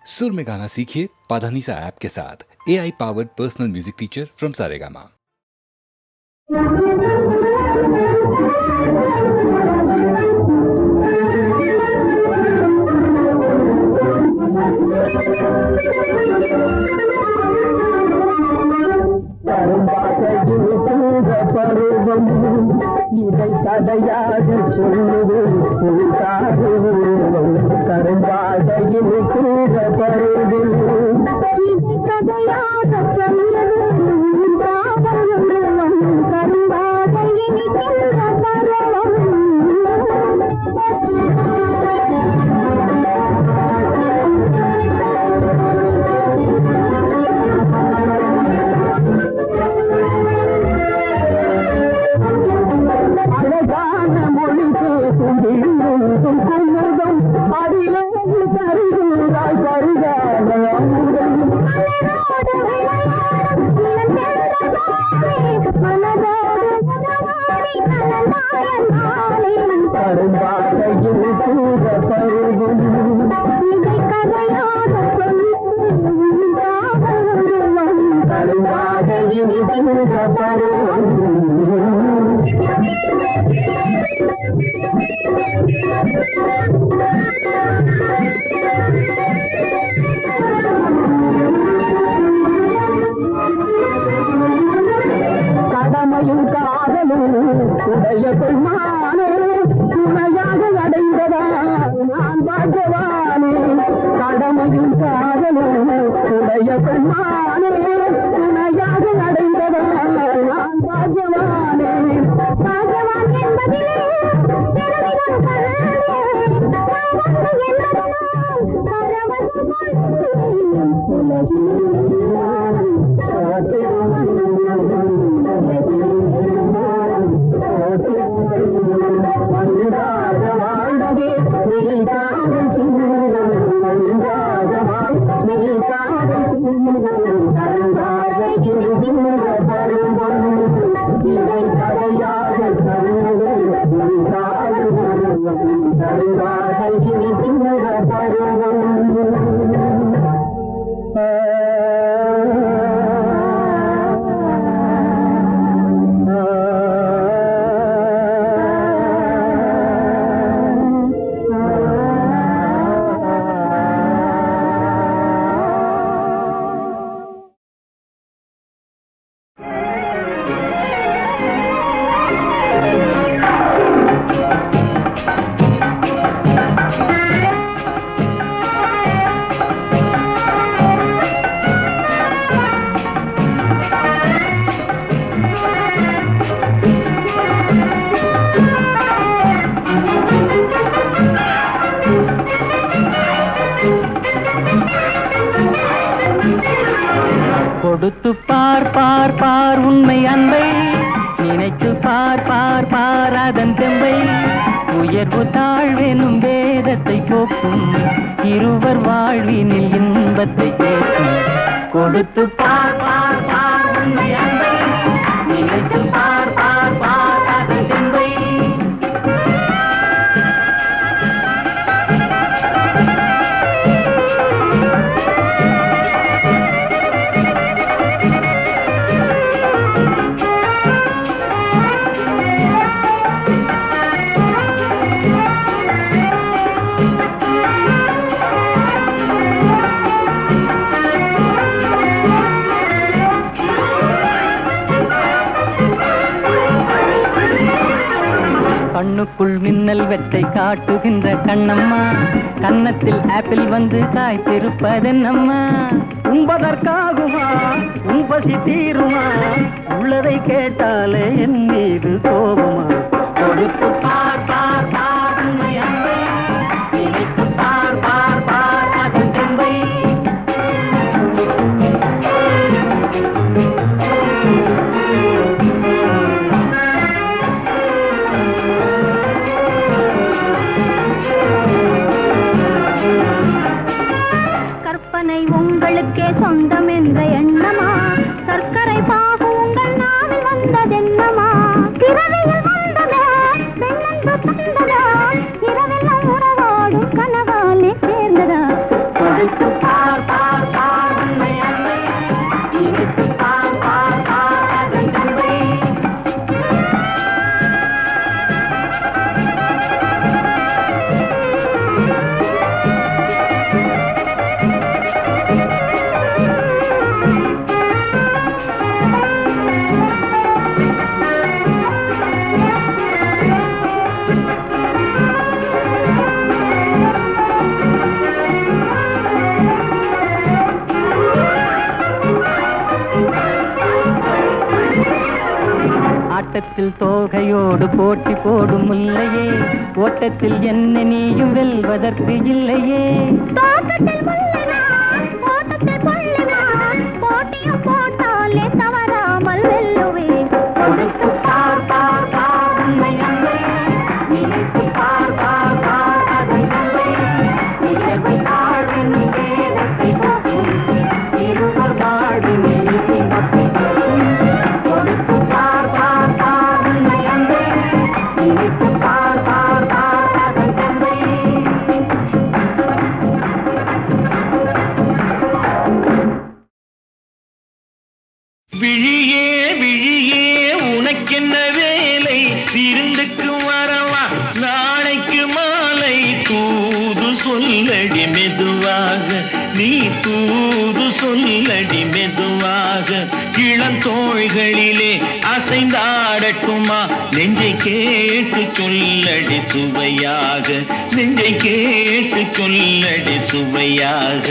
सुर में गाना सीखिए पाधानीसा ऐप के साथ। AI powered personal music teacher from Saregama. இதை கதையாக சொல்லுவது கரும்பாதையில் கூட பருவம் இதை கதையாக சொல்லுவது கரும்பாதையில் பருவம் அழகான மொழி பேசும் குமுதம் அதிலே தருகிறாய் பருகான கரும்பாதையில் கூட பருவம் இதை கதையாக கரும்பாதையில் கூட பருவம் கடமையும் காதலும் உடைய பெருமானே துணையாக அடைந்ததா நான் பாக்கியவானே கடமையும் காதலும் உடைய பெருமானே துணையாக அடைந்ததா நான் பாக்கியவானே பாக்கியவான் என்பதிலே கொடுத்து பார் பார் பார் உண்மை அன்பை நினைத்து பார் பார் பார் அதன் தெம்பை உயர்வு தாழ்வெனும் வேதத்தை போக்கும் இருவர் வாழ்வினில் இன்பத்தை கேட்கும் கொடுத்து பார் பார் பார் உண்மை அன்பை நினைத்து பார் பார் பார் அதன் தெம்பை கண்ணுக்குள் மின்னல் வெட்டை காட்டுகின்ற கண்ணம்மா கன்னத்தில் ஆப்பிள் வந்து காய்த்திருப்பதென்னம்மா உண்பதற்காகுமா உன் பசி தீருமா உள்ளதை கேட்டாலே என் மீது கோபமா கொடுத்து பார் பார் பார் உண்மை அன்பை நினைத்து பார் பார் பார் அதன் தெம்பை உங்களுக்கே சொந்தம் என்ற எண்ணமா சர்க்கரை பாகு உங்கள் நாவில் வந்ததென்னமா பிறவியில் வந்ததா பெண்ணென்று தந்ததா இரவெல்லாம் உறவாடும் கனவாலே சேர்ந்ததா தோட்டத்தில் தோகையோடு போட்டி போடும் முல்லையே, ஓட்டத்தில் என்ன நீயும் வெல்வதற்கு இல்லையே. தோட்டத்தில் முல்லைதான், ஓட்டத்தில் கொள்ளைதான், போட்டியும் போட்டாலே தவறாமல் வெல்லுவேன். கொடுத்து பார் பார் பார் உன்னை அன்பை, நினைத்து பார் பார் பார் அதை அன்பை, நிலவை தாழ்வின் வேதத்தை போக்கும், இருவர் வாழ்வின் இன்பத்தை போக்கும். கொடுத்து பார் பார் பார் உன்னை அன்பை, நினைத்து பார் பார் பார் அதை அன்பை. விழியே விழியே உனக்கென்ன வேலை, விருந்துக்கு வரவா நாளைக்கு மாலை, தூது சொல்லடி மெதுவாக, நீ தூது சொல்லடி மெதுவாக. இளந்தோள்களிலே அசைந்தாடட்டுமா, நெஞ்சை கேட்டு சொல்லடி சுவையாக, நெஞ்சை கேட்டு சொல்லடி சுவையாக.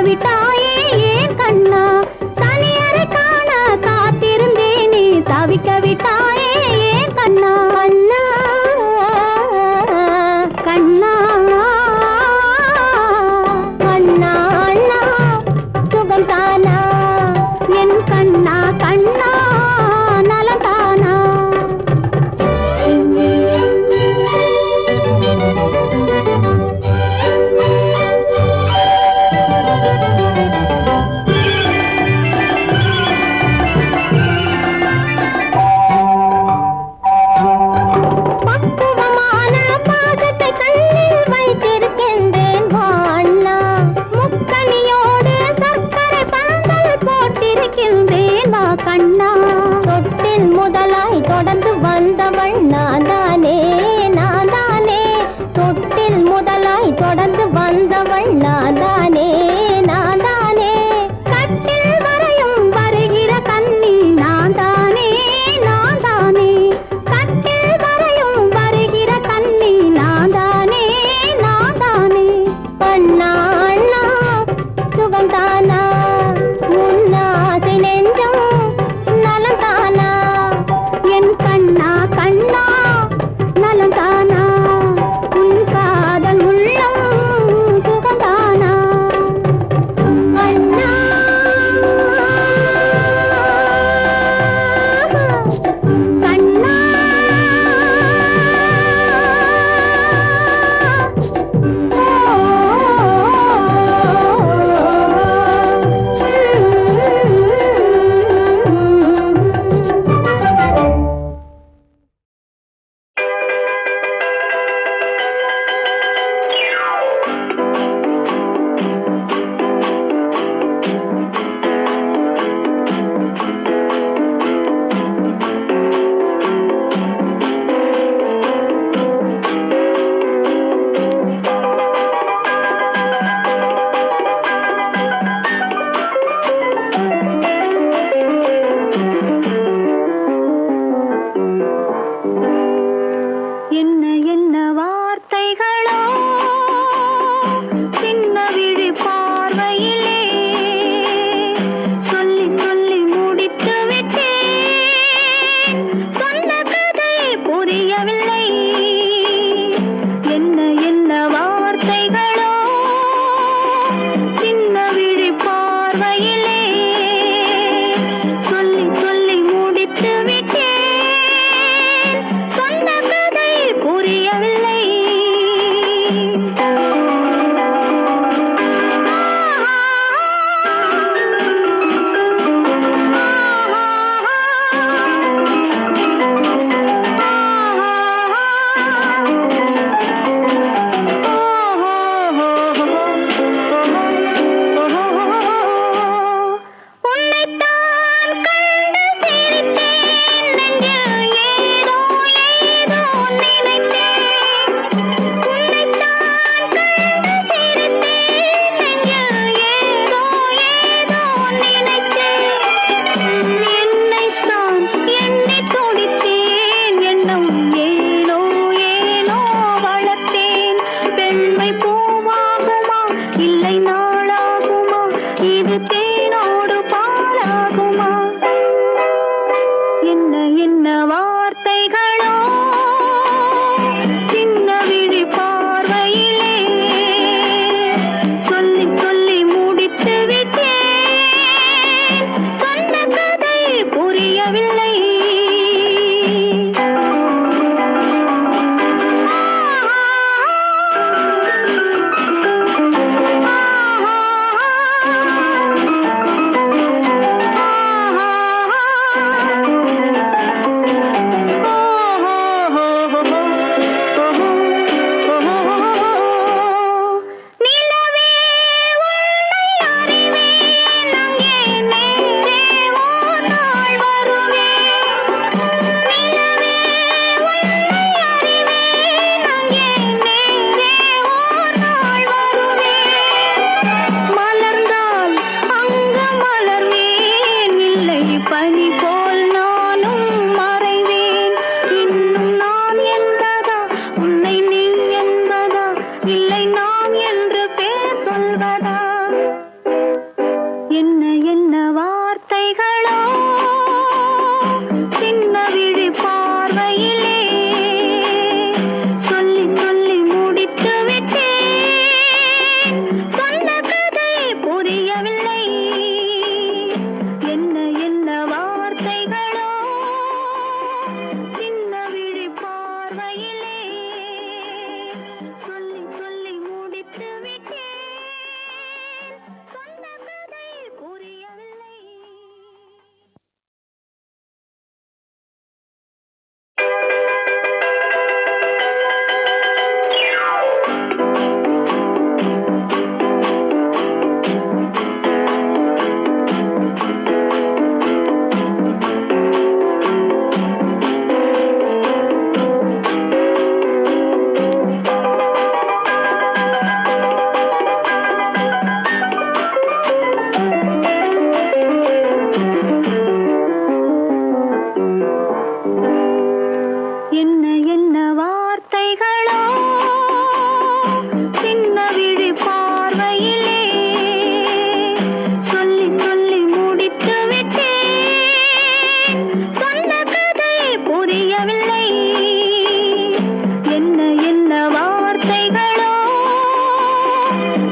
விட்டாயே ஏன் கண்ணா தனியரை காண காத்திருந்தேனே தவிக்க விட்டாயே ஏன் கண்ணா கண்ணா கண்ணா அண்ணா சுகம் தானா என் கண்ணா கண்ணா நலந்தானா கண்ணா தொட்டில் முதலாய் தொடர்ந்து வந்தவள் நான்தானே நான்தானே தொட்டில் முதலாய் தொடர்ந்து வந்தவள் நான்தானே நான்தானே கட்டில் வரையும் வருகிற கண்ணி நான்தானே நான்தானே கட்டில் வரையும் வருகிற கண்ணி நான்தானே நான்தானே அண்ணா அண்ணா சுகந்தானா உன்னாசை நெஞ்சம் நலந்தானா என் கண்ணா கண்ணா நலந்தானா உன் காதல் உள்ளம் சுகந்தானா அண்ணா கண்ணா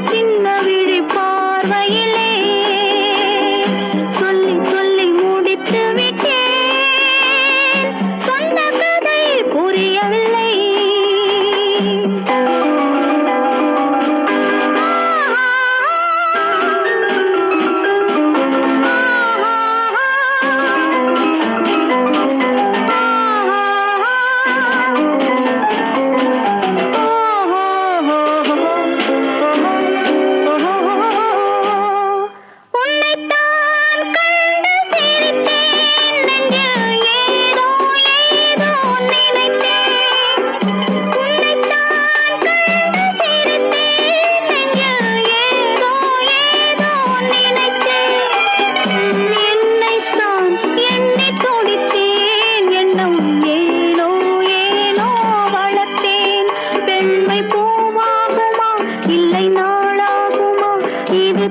சின்ன விழி பார்வையிலே சொல்லி சொல்லி முடித்து விட்டேன் சொன்ன கதை புரியவில்லை இல்லை நாளாகுமா இது